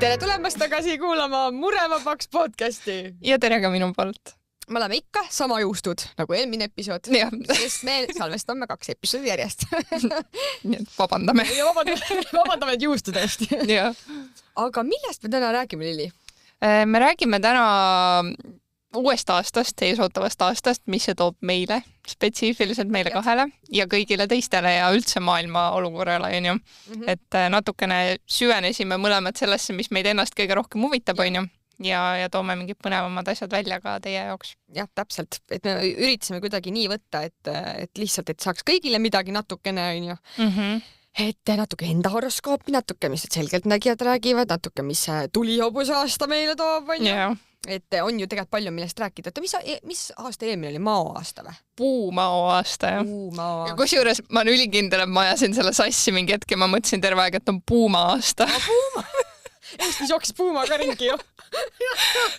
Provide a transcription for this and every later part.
Tere tulemast tagasi kuulama Murevabaks podcasti. Ja tere ka minu poolt. Me oleme ikka sama juustud nagu eelmine episood, sest me salvestame 2 episoodi järjest. Nii et vabandame. Ja vabandame et juustude eest. Ja. Aga millest me täna räägime, Lili? Me räägime täna uuest aastast, eesootavast aastast, mis see toob meile, spetsiifiliselt meile kahele ja kõigile teistele ja üldse maailma olukorrale. Et natukene süvenesime mõlemad sellesse, mis meid ennast kõige rohkem huvitab, ja toome mingid põnevamad asjad välja ka teie jaoks. Jah, täpselt. Et me üritasime kuidagi nii võtta, et lihtsalt, et saaks kõigile midagi natukene, et natuke enda horoskoopi, natuke, mis selgeltnägijad räägivad, natuke, mis tulihobuse aasta meile toob, Et on ju tegelikult palju, millest rääkida. Mis aasta eelmine oli? Mao aasta või? Puumao aasta, jah. Ja kusjuures ma olen ülikindel, et ma ajasin selle sassi mingi hetke, ma mõtlesin terve aeg, et on Puuma aasta. Puuma? Eestis jooksis Puuma ka ringi, ju.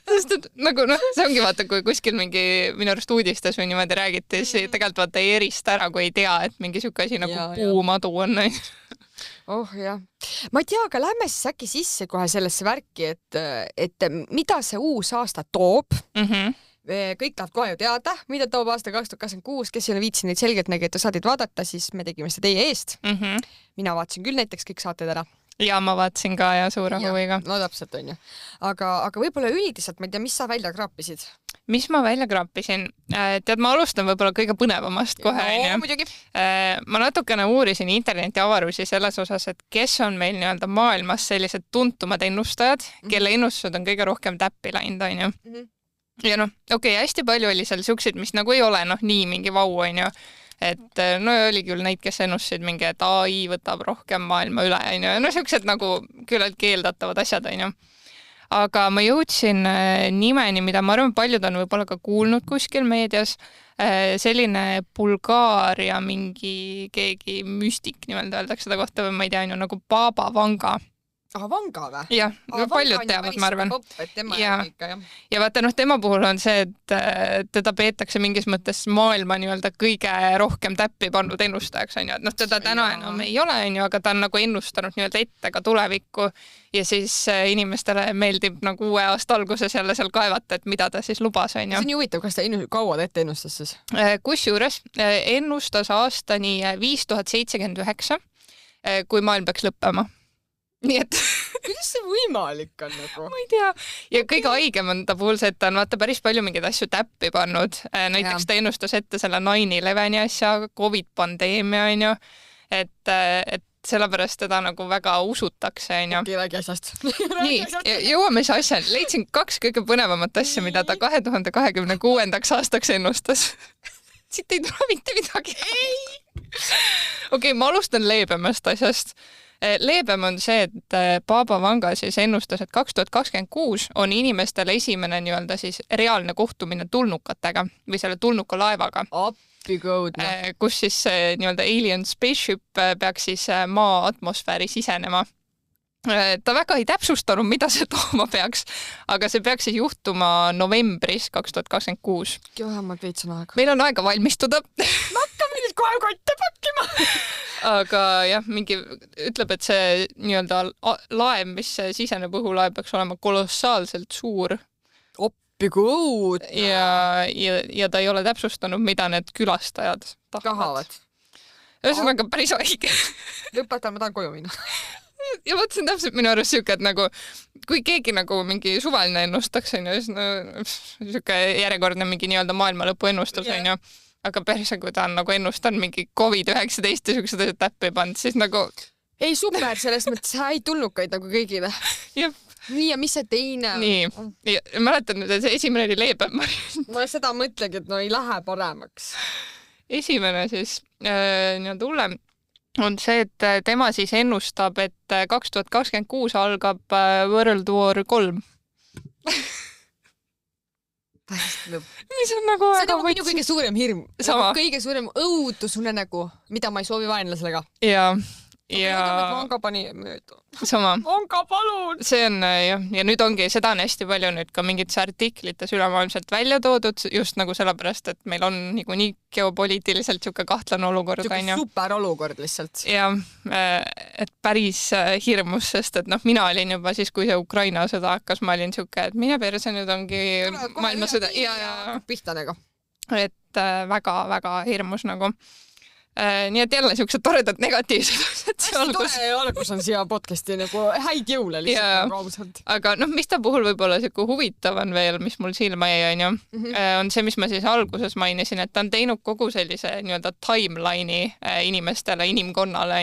Sest et nagu, see ongi vaata, kui kuskil mingi minu arust uudistes või niimoodi räägiti, siis tegelikult vaata ei erista ära, kui ei tea, et mingi siuke asi nagu puumadu on. Oh jah. Ma ei tea, aga lähme siis äkki sisse kohe sellesse värki, et mida see uus aasta toob. Kõik tahavad kohe ju teada, mida toob aasta 2026, kes ei ole viitsinud neid selgeltnägijate saateid vaadata, siis me tegime seda teie eest. Mina vaatasin küll näiteks kõik saated ära. Ja ma vaatasin ka ja suure huviga. No täpselt on ju. Aga võib-olla üldiselt, ma ei tea, mis sa välja kraapisid? Mis ma välja kraapisin? Tead, ma alustan võib-olla kõige põnevamast kohe. Muidugi. Ma natukene uurisin interneti avarusi selles osas, et kes on meil nii-öelda maailmas sellised tuntumad ennustajad, kelle ennustused on kõige rohkem täppi läinud, Ja hästi palju oli seal siukseid, mis nagu ei ole nii mingi vau, Et oli küll neid, kes ennustasid mingi, et AI võtab rohkem maailma üle, siuksed nagu küllalt keeldatavad asjad, Aga ma jõudsin nimeni, mida ma arvan, paljud on võib-olla ka kuulnud kuskil meedias, selline Bulgaaria mingi keegi müstik nimelt öeldakse seda kohta või ma ei tea, nagu Baba Vanga. Vanga või? Jah, paljud teavad, ma arvan. Ja vaata, tema puhul on see, et teda peetakse mingis mõttes maailma nii-öelda kõige rohkem täppi pannud ennustajaks, et teda täna enam ei ole, aga ta on nagu ennustanud nii-öelda ette ka tulevikku ja siis inimestele meeldib nagu uue aasta alguses jälle seal kaevata, et mida ta siis lubas. See on ju huvitav, kas ta kaua ette ennustas siis? Kusjuures ennustas aastani 5079, kui maailm peaks lõppema. Nii et kuidas see võimalik on nagu? Ma ei tea. Ja kõige haigem on ta puhul see, et ta on vaata päris palju mingeid asju täppi pannud. Näiteks ta ennustas ette selle 9/11 asja, COVID-pandeemia, et sellepärast teda nagu väga usutakse. Okei, räägi asjast. Nii, jõuame see asja. Leidsin 2 kõige põnevamat asja, mida ta 2026. aastaks ennustas. Siit ei tule mitte midagi. Okei, ma alustan leebemast asjast. Leebem on see, et Baba Vanga siis ennustas, et 2026 on inimestele esimene nii-öelda siis reaalne kohtumine tulnukatega või selle tulnuka laevaga. Appikoudne. Kus siis nii-öelda alien spaceship peaks siis maa atmosfääri sisenema. Ta väga ei täpsustanud, mida see tooma peaks, aga see peaks siis juhtuma novembris 2026. Vähemalt veits on aega. Meil on aega valmistuda. Ma hakkame nüüd kohe kotte pakkima. Aga jah, ütleb, et see nii-öelda laev, mis siseneb õhulaev, peaks olema kolossaalselt suur. Appikoud. Ja ta ei ole täpsustanud, mida need külastajad tahavad. Ühesõnaga päris haige. Lõpetan, ma tahan koju minna. Ja mõtlesin täpselt minu arust siuke, et nagu, kui keegi nagu mingi suvaline ennustaks, siis siuke järjekordne mingi nii-öelda maailma lõpu ennustus, aga päris kui ta on nagu ennustanud mingi COVID-19 ja siuksed asjad täppi pannud, siis nagu... Ei, super, sellest mõttes häid tulnukaid nagu kõigile. Jah. Nii, ja mis see teine? Nii, mäletan nüüd, et see esimene oli leebem. Ma seda mõtlengi, et ei lähe paremaks. Esimene siis nii-öelda hullem on see, et tema siis ennustab, et 2026 algab World War 3. Mis on nagu see on minu kõige suurem hirm. Sama. Kõige suurem õudusunenägu, mida ma ei soovi vaenlasele ka. Ja Vanga pani mööda. Sama. Vanga, palun! See on jah, ja nüüd ongi, seda on hästi palju nüüd ka mingites artiklites ülemaailmselt välja toodud, just nagu sellepärast, et meil on nii geopoliitiliselt siuke kahtlane olukord. Siuke super olukord lihtsalt. Ja, et päris hirmus, sest et mina olin juba siis, kui see Ukraina sõda hakkas, ma olin siuke, et mine perse, nüüd ongi maailmasõda. Pihta nagu. Et väga-väga hirmus nagu. Nii et jälle siuksed toredad negatiivsed. Hästi tore algus on siia podcasti nagu häid jõule lihtsalt nagu ausalt. Aga mis ta puhul võib-olla siuke huvitav on veel, mis mul silma jäi, on see, mis ma siis alguses mainisin, et ta on teinud kogu sellise nii-öelda timeline'i inimestele, inimkonnale,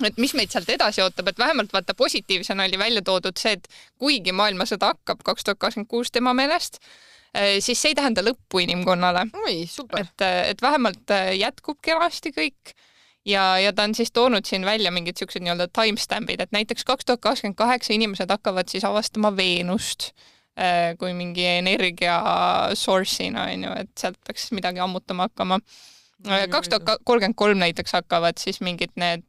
et mis meid sealt edasi ootab, et vähemalt vaata positiivsena oli välja toodud see, et kuigi maailmasõda hakkab 2026 tema meelest, siis see ei tähenda lõppu inimkonnale. Oi, super. Et vähemalt jätkub kenasti kõik ja ta on siis toonud siin välja mingid siuksed nii-öelda timestampid, et näiteks 2028 inimesed hakkavad siis avastama Veenust kui mingi energia source'ina, et sealt peaks midagi ammutama hakkama. 2033 näiteks hakkavad siis mingid need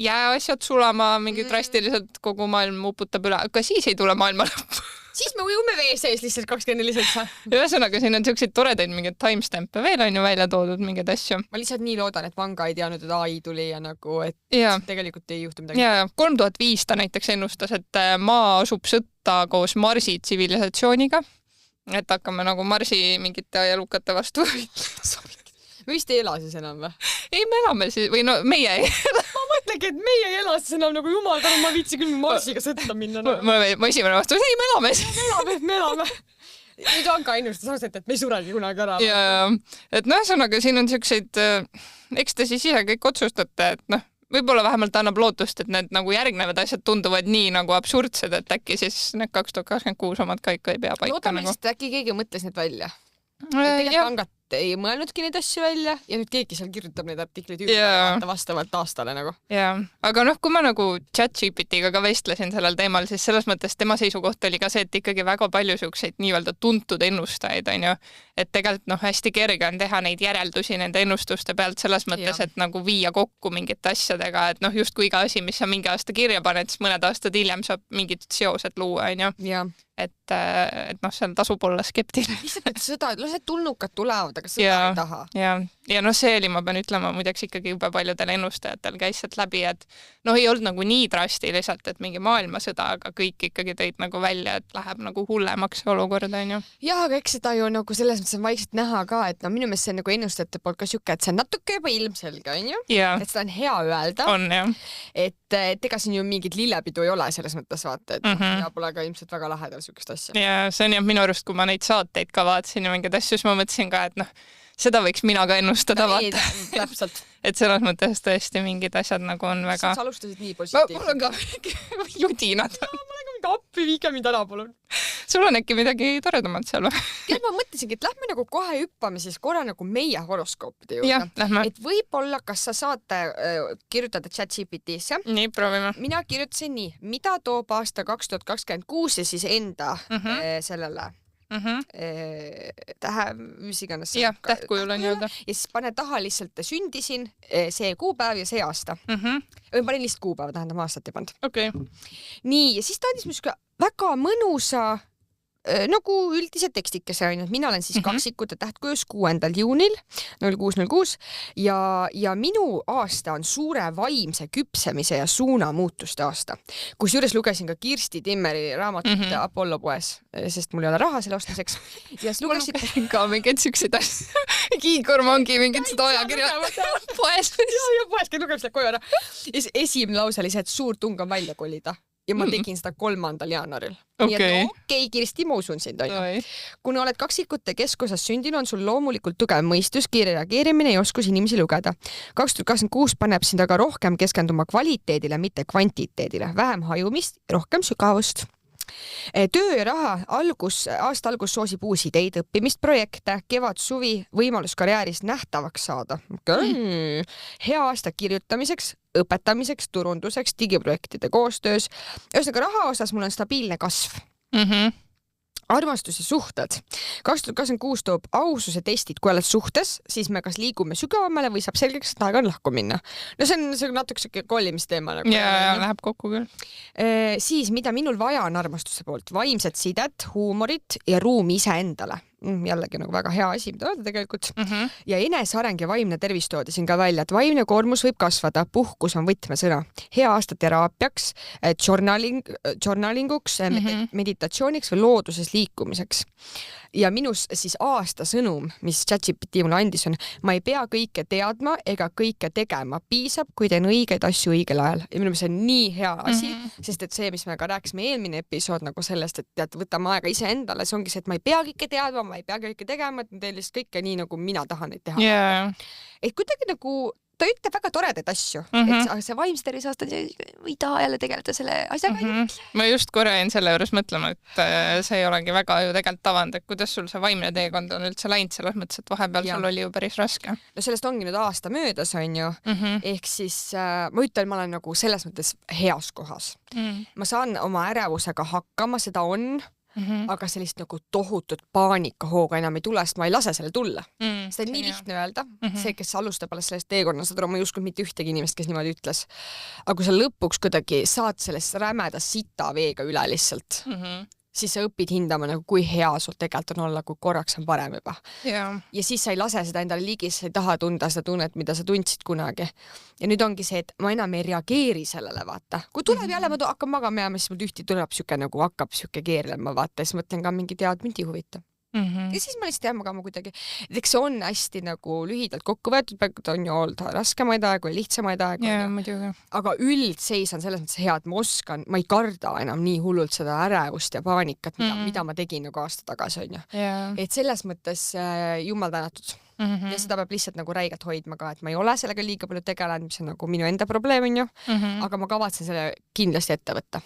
jääasjad sulama, mingi drastiliselt kogu maailm uputab üle, aga siis ei tule maailma lõpp. Siis me ujume vee sees lihtsalt 24/7. Ühesõnaga, siin on siukseid toredaid mingeid timestampe veel on ju välja toodud mingeid asju. Ma lihtsalt nii loodan, et Vanga ei teadnud, et AI tuli ja nagu, et tegelikult ei juhtu midagi. Ja 3005 ta näiteks ennustas, et maa asub sõtta koos Marsi tsivilisatsiooniga. Et hakkame nagu Marsi mingite elukate vastu. Me vist ei ela siis enam või? Ei, me elame siis, või meie ei ela. Ma mõtlengi, et meie ei ela siis enam nagu jumal, aga ma viitsi küll Marsiga sõtta minna. Ma esimene vastus, ei, me elame siis. Me elame. Nüüd on ka ennustus ausalt, et me ei suregi kunagi ära. Ja, et ühesõnaga, siin on siukseid, eks te siis ise kõik otsustate, et võib-olla vähemalt annab lootust, et need nagu järgnevad asjad tunduvad nii nagu absurdsed, et äkki siis need 2026 omad ka ikka ei pea paika. Loodame nagu. Lihtsalt, äkki keegi mõtles need välja. Tegelikult Vangat ei mõelnudki neid asju välja ja nüüd keegi seal kirjutab neid artikleid vastavalt aastale nagu. Jaa, aga kui ma nagu ChatGPT-ga ka vestlesin sellel teemal, siis selles mõttes tema seisukoht oli ka see, et ikkagi väga palju siukseid nii-öelda tuntud ennustajaid on ju, et tegelikult hästi kerge on teha neid järeldusi nende ennustuste pealt selles mõttes, et nagu viia kokku mingite asjadega, et justkui iga asi, mis sa mingi aasta kirja paned, siis mõned aastad hiljem saab mingid seosed luua, on ju. Et seal tasub olla skeptiline. Lihtsalt, et sõda, see tulnukad tulevad, aga sõda ei taha. Ja see oli, ma pean ütlema, muideks ikkagi juba paljudel ennustajatel käis sealt läbi, et ei olnud nagu nii drastiliselt, et mingi maailmasõda, aga kõik ikkagi tõid nagu välja, et läheb nagu hullemaks olukord, on ju. Jaa, aga eks seda ju nagu selles mõttes on vaikselt näha ka, et minu meelest see on nagu ennustajate poolt ka siuke, et see on natuke juba ilmselge, on ju? Et seda on hea öelda. On, jah. Et ega siin ju mingit lillepidu ei ole selles mõttes vaata, et ja pole ka ilmselt väga lahedal siukest asja. Ja see on jah minu arust, kui ma neid saateid ka vaatasin ja mingeid asju, siis ma mõtlesin ka, et seda võiks mina ka ennustada vaata. Täpselt. Et selles mõttes tõesti mingid asjad nagu on väga... Sa alustasid nii positiivselt. Mul on ka judinad. Mul on ka mingi appi, viige mind ära, palun. Sul on äkki midagi toredamat seal või? Ja ma mõtlesingi, et lähme nagu kohe hüppame siis korra nagu meie horoskoopide juurde. Jah, lähme. Et võib-olla, kas sa saate kirjutada ChatGPT-sse. Nii, proovime. Mina kirjutasin nii, mida toob aasta 2026 ja siis enda sellele tähe, mis iganes. Jah, tähtkujul on jõuda. Ja siis pane taha lihtsalt sündisin, see kuupäev ja see aasta. Või panin lihtsalt kuupäeva, tähendab aastat ei pannud. Okay. Nii, ja siis ta andis muidugi väga mõnusa nagu üldise tekstikese on, et mina olen siis kaksikute tähtkujus 6. juunil 0606 ja minu aasta on suure vaimse küpsemise ja suunamuutuste aasta. Kusjuures lugesin ka Kirsti Timmeri raamatut Apollo poes, sest mul ei ole raha selle ostmiseks. Ja siis lugesin ka mingeid siukseid asju. Kiigor ongi mingid seda ajakirja poes. Ja poes, kes lugeb seda koju ära. Esimene lause oli see, et suur tung on välja kolida. Ja ma tegin seda 3. jaanuaril. Nii et okei, Kirsti, ma usun sind. Kuna oled kaksikute keskosas sündinu, on sul loomulikult tugev mõistus, kiire reageerimine ja oskus inimesi lugeda. 2026 paneb sind aga rohkem keskenduma kvaliteedile, mitte kvantiteedile. Vähem hajumist, rohkem sügavust. Töö ja raha aasta algus soosib uusi ideid, õppimist, projekte, kevad, suvi, võimalus karjääris nähtavaks saada. Hea aasta kirjutamiseks, õpetamiseks, turunduseks, digiprojektide koostöös. Ühesõnaga raha osas mul on stabiilne kasv. armastus ja suhted. 2026 toob aususe testid, kui oled suhtes, siis me kas liigume sügavamale või saab selgeks, et aeg on lahku minna. No see on natuke siuke kollimisteema. Nagu ja läheb kokku küll. Siis, mida minul vaja on armastuse poolt? Vaimset sidet, huumorit ja ruumi iseendale. Jällegi nagu väga hea asi, mida öelda tegelikult. Ja eneseareng ja vaimne tervis toodi siin ka välja, et vaimne koormus võib kasvada, puhkus on võtmesõna. Hea aasta teraapiaks, journalinguks, meditatsiooniks või looduses liikumiseks. Ja minus siis aasta sõnum, mis ChatGPT mulle andis, on, ma ei pea kõike teadma ega kõike tegema. Piisab, kui teen õigeid asju õigel ajal. Ja minu meelest see on nii hea asi, sest et see, mis me ka rääkisime eelmine episood nagu sellest, et tead, võtame aega ise endale, see ongi see, et ma ei pea kõike teadma, ma ei pea kõike tegema, et ma teen lihtsalt kõike nii, nagu mina tahan neid teha. Et kuidagi nagu ta ütleb väga toredaid asju, et see vaimse tervise aasta või taha jälle tegeleda selle asjaga. Ma just korra jäin selle juures mõtlema, et see ei olegi väga ju tegelikult tavand, et kuidas sul see vaimne teekond on üldse läinud selles mõttes, et vahepeal sul oli ju päris raske. No sellest ongi nüüd aasta möödas, on ju. Ehk siis ma ütlen, ma olen nagu selles mõttes heas kohas. Ma saan oma ärevusega hakkama, seda on, aga sellist nagu tohutut paanikahooga enam ei tule, sest ma ei lase selle tulla. Seda on nii lihtne öelda. See, kes alustab alles sellest teekonnast, ma ei uskunud mitte ühtegi inimest, kes niimoodi ütles. Aga kui sa lõpuks kuidagi saad sellest rämedast sita veega üle lihtsalt, siis sa õpid hindama, nagu kui hea sul tegelikult on olla, kui korraks on parem juba. Ja siis sa ei lase seda endale ligi, sa ei taha tunda seda tunnet, mida sa tundsid kunagi. Ja nüüd ongi see, et ma enam ei reageeri sellele, vaata. Kui tuleb jälle, ma hakkan magama jääma, siis mul tühti tuleb siuke nagu hakkab siuke keerlema, vaata, siis mõtlen ka mingi tead, mind ei huvita. Ja siis ma lihtsalt jääma kama kuidagi. Eks see on hästi nagu lühidalt kokku võetud, ta on ju olnud raskemaid aegu ja lihtsamaid aegu. Aga üldseis on selles mõttes hea, et ma oskan, ma ei karda enam nii hullult seda ärevust ja paanikat, mida ma tegin nagu aasta tagasi, on ju. Et selles mõttes jumal tänatud. Ja seda peab lihtsalt nagu räigelt hoidma ka, et ma ei ole sellega liiga palju tegelenud, mis on nagu minu enda probleem, on ju. Aga ma kavatsen selle kindlasti ette võtta.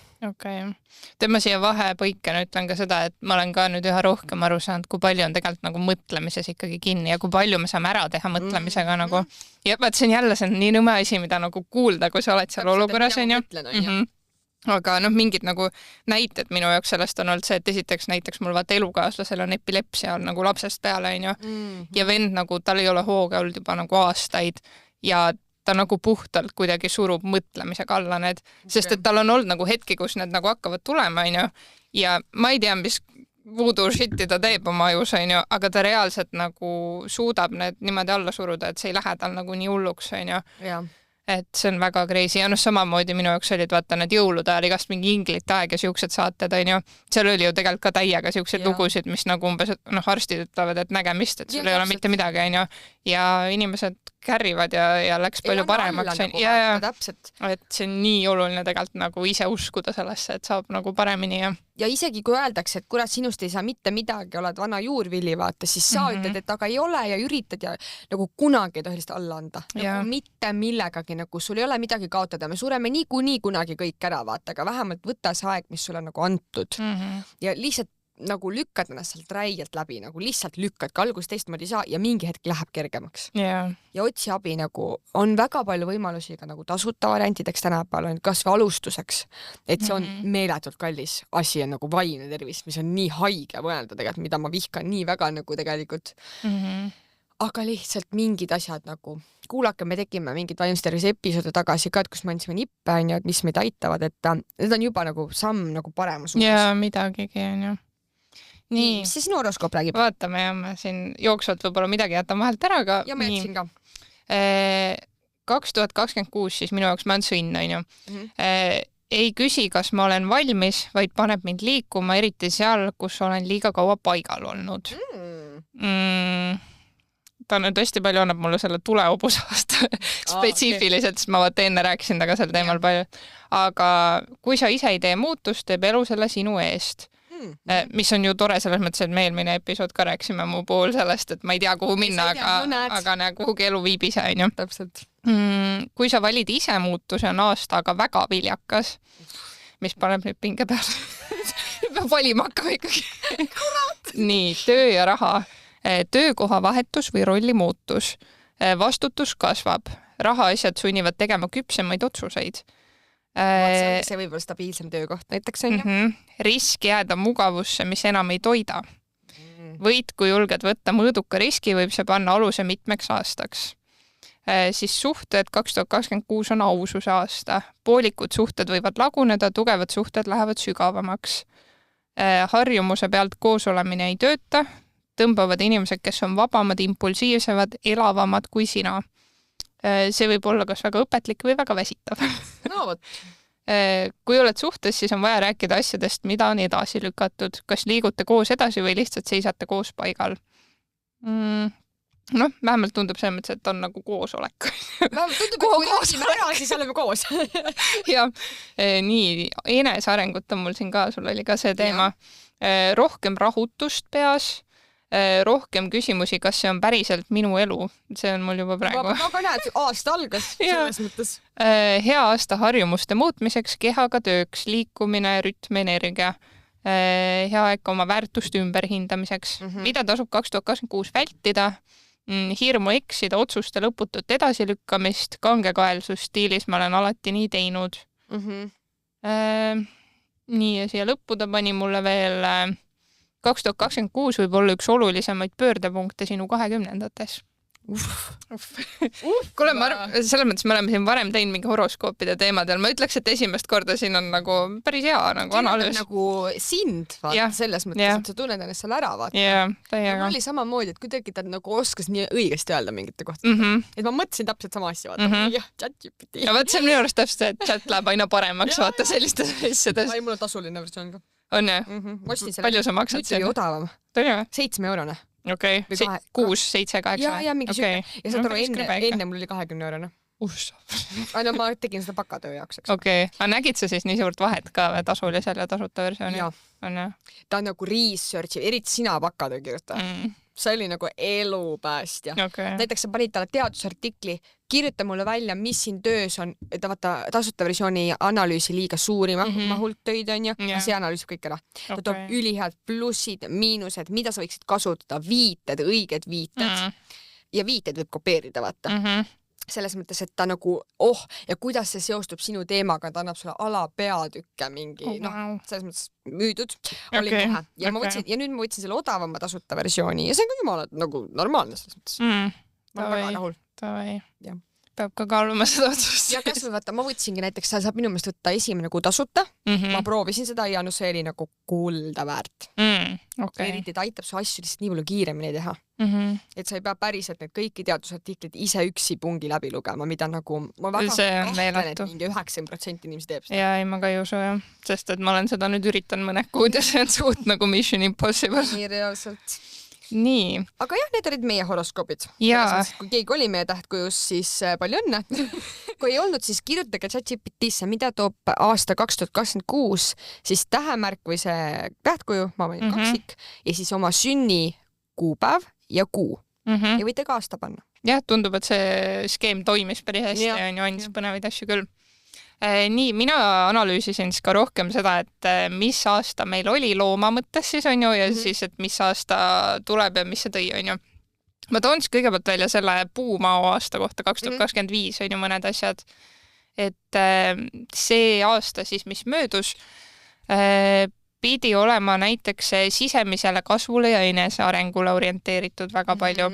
Teeme siia vahepõikena ütlen ka seda, et ma olen ka nüüd üha rohkem aru saanud, kui palju on tegelikult nagu mõtlemises ikkagi kinni ja kui palju me saame ära teha mõtlemisega nagu. Ja vaat see on jälle see nii nõme asi, mida nagu kuulda, kui sa oled seal olukorras, on ju. Aga mingid nagu näited minu jaoks sellest on olnud see, et esiteks näiteks mul vaata elukaaslasel on epilepsia on nagu lapsest peale, on ju. Ja vend nagu, tal ei ole hooga olnud juba nagu aastaid ja ta nagu puhtalt kuidagi surub mõtlemise kalla need, sest et tal on olnud nagu hetki, kus need nagu hakkavad tulema, on ju. Ja ma ei tea, mis voodoo shit'i ta teeb oma ajus, on ju, aga ta reaalselt nagu suudab need niimoodi alla suruda, et see ei lähe tal nagu nii hulluks, on ju. Et see on väga crazy ja samamoodi minu jaoks olid vaata need jõulude ajal igast mingi inglite aeg ja siuksed saated, on ju. Seal oli ju tegelikult ka täiega siukseid lugusid, mis nagu umbes, arstid ütlevad, et nägemist, et sul ei ole mitte midagi, on ju. Ja inimesed kärrivad ja läks palju paremaks. Et see on nii oluline tegelikult nagu ise uskuda sellesse, et saab nagu paremini ja isegi kui öeldakse, et kurat, sinust ei saa mitte midagi, oled vana juurvilli, vaata, siis sa ütled, et aga ei ole ja üritad ja nagu kunagi ei tohi lihtsalt alla anda. Nagu mitte millegagi, nagu sul ei ole midagi kaotada. Me sureme niikuinii kunagi kõik ära, vaata, aga vähemalt võta see aeg, mis sulle on nagu antud. Ja lihtsalt nagu lükkad ennast sealt räielt läbi, nagu lihtsalt lükkad, ka alguses teistmoodi ei saa ja mingi hetk läheb kergemaks. Ja otsi abi nagu on väga palju võimalusi ka nagu tasuta variantideks tänapäeval, kas või alustuseks, et see on meeletult kallis asi on nagu vaimne tervis, mis on nii haige mõelda tegelikult, mida ma vihkan nii väga nagu tegelikult. Aga lihtsalt mingid asjad nagu kuulake, me tegime mingid vaimse tervise episoode tagasi ka, et kus me andsime nippe, on ju, et mis meid aitavad, et need on juba nagu samm nagu parema suunas. Ja midagigi, on ju. Nii. Mis see sinu horoskoop räägib? Vaatame ja ma siin jooksvalt võib-olla midagi jätan vahelt ära, aga ja ma jätsin ka. 2026 siis minu jaoks ma olen sõnn, on ju. Ei küsi, kas ma olen valmis, vaid paneb mind liikuma, eriti seal, kus olen liiga kaua paigal olnud. Ta nüüd hästi palju annab mulle selle tuleobusast spetsiifiliselt, sest ma vaata enne rääkisin taga sel teemal palju. Aga kui sa ise ei tee muutust, teeb elu selle sinu eest. Mis on ju tore selles mõttes, et me eelmine episood ka rääksime mu pool sellest, et ma ei tea, kuhu minna, aga kuhugi elu viib ise, on ju. Täpselt. Kui sa valid ise muutuse, on aasta aga väga viljakas, mis paneb nüüd pinge peale. Peab valima hakkama ikkagi. Nii, töö ja raha. Töökoha vahetus või rolli muutus. Vastutus kasvab. Rahaasjad sunnivad tegema küpsemaid otsuseid. See võib olla stabiilsem töökoht näiteks, on ju? Risk jääda mugavusse, mis enam ei toida. Võid, kui julged võtta mõõduka riski, võib see panna aluse mitmeks aastaks. Siis suhted 2026 on aususe aasta. Poolikud suhted võivad laguneda, tugevad suhted lähevad sügavamaks. Harjumuse pealt koos olemine ei tööta. Tõmbavad inimesed, kes on vabamad, impulsiivsemad, elavamad kui sina. See võib olla kas väga õpetlik või väga väsitav. No vot. Kui oled suhtes, siis on vaja rääkida asjadest, mida on edasi lükatud. Kas liigute koos edasi või lihtsalt seisate koos paigal? Noh, vähemalt tundub selles mõttes, et on nagu koosolek. Vähemalt tundub, et kui räägime ära, siis oleme koos. Ja, nii, enesearengut on mul siin ka, sul oli ka see teema. Rohkem rahutust peas, rohkem küsimusi, kas see on päriselt minu elu. See on mul juba praegu. Aga näed, aasta algas selles mõttes. Hea aasta harjumuste muutmiseks, kehaga tööks, liikumine, rütm, energia. Hea aeg oma väärtuste ümberhindamiseks. Mida tasub 2026 vältida? Hirmu eksida, otsuste lõputut edasilükkamist, kangekaelsus stiilis ma olen alati nii teinud. Nii, ja siia lõppu ta pani mulle veel 2026 võib olla üks olulisemaid pöördepunkte sinu 20-ndates. Kuule, selles mõttes me oleme siin varem teinud mingi horoskoopide teemadel. Ma ütleks, et esimest korda siin on nagu päris hea nagu analüüs. Nagu sind, vaata, selles mõttes, et sa tunned ennast seal ära, vaata. Mul oli samamoodi, et kuidagi ta nagu oskas nii õigesti öelda mingite kohta. Et ma mõtlesin täpselt sama asja, vaata. Jah, ChatGPT. Ja vaat see on minu arust täpselt, et chat läheb aina paremaks, vaata sellistes asjades. Mul on tasuline versioon ka. On jah? Palju sa maksad siin? Nüüd oli odavam. 7 eurone. Okei, 6, 7, 8. Ja mingi süke. Ja saad aru, enne mul oli 20 eurone. No ma tegin seda pakatöö jaoks, eks. Okei, aga nägid sa siis nii suurt vahet ka tasulisel ja tasuta versiooni? Ta on nagu research, eriti sina pakatöö kirjuta. See oli nagu elupäästja. Näiteks sa panid talle teadusartikli, kirjuta mulle välja, mis siin töös on, et vaata tasuta versiooni analüüsi liiga suuri mahult töid on ju, see analüüsib kõik ära. Ta toob ülihead plussid, miinused, mida sa võiksid kasutada, viited, õiged viited ja viited võib kopeerida, vaata. Selles mõttes, et ta nagu, ja kuidas see seostub sinu teemaga, ta annab sulle alapeatükke mingi, selles mõttes müüdud, oli kohe. Ja nüüd ma võtsin selle odavama tasuta versiooni ja see on ka jumala nagu normaalne selles mõttes. Ma olen väga rahul. Peab ka kaaluma seda otsust. Ja kas või vaata, ma võtsingi näiteks, sa saab minu meelest võtta esimene kuu tasuta. Ma proovisin seda ja see oli nagu kulda väärt. Eriti ta aitab su asju lihtsalt nii palju kiiremini teha. Et sa ei pea päriselt need kõiki teadusartiklid ise üksi pungi läbi lugema, mida nagu ma väga kahtlen, et mingi 90% inimesi teeb seda. Ja ei, ma ka ei usu jah, sest et ma olen seda nüüd üritanud mõned kuud ja see on suht nagu Mission Impossible. Nii reaalselt. Nii. Aga jah, need olid meie horoskoopid. Kui keegi oli meie tähtkujus, siis palju õnne. Kui ei olnud, siis kirjutage ChatGPT-sse, mida toob aasta 2026, siis tähemärk või see tähtkuju, ma võin kaksik, ja siis oma sünni kuupäev ja kuu. Ja võite ka aasta panna. Jah, tundub, et see skeem toimis päris hästi ja andis põnevaid asju küll. Nii, mina analüüsisin siis ka rohkem seda, et mis aasta meil oli looma mõttes siis on ju ja siis, et mis aasta tuleb ja mis see tõi on ju. Ma toon siis kõigepealt välja selle puumao aasta kohta 2025 on ju mõned asjad. Et see aasta siis, mis möödus, pidi olema näiteks sisemisele kasvule ja enesearengule orienteeritud väga palju.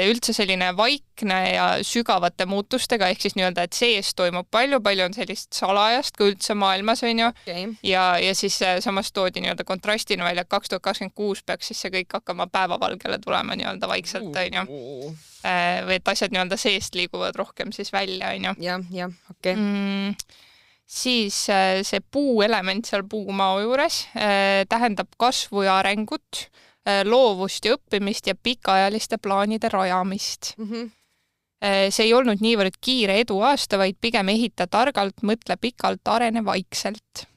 Üldse selline vaikne ja sügavate muutustega, ehk siis nii-öelda, et sees toimub palju on sellist salajast kui üldse maailmas on ju. Ja siis samas toodi nii-öelda kontrastina välja, et 2026 peaks siis see kõik hakkama päevavalgele tulema nii-öelda vaikselt on ju. Või et asjad nii-öelda seest liiguvad rohkem siis välja on ju. Jah, okei. Siis see puuelement seal puumao juures tähendab kasvu ja arengut, loovust ja õppimist ja pikaajaliste plaanide rajamist. See ei olnud niivõrd kiire edu aasta, vaid pigem ehita targalt, mõtle pikalt, arene vaikselt.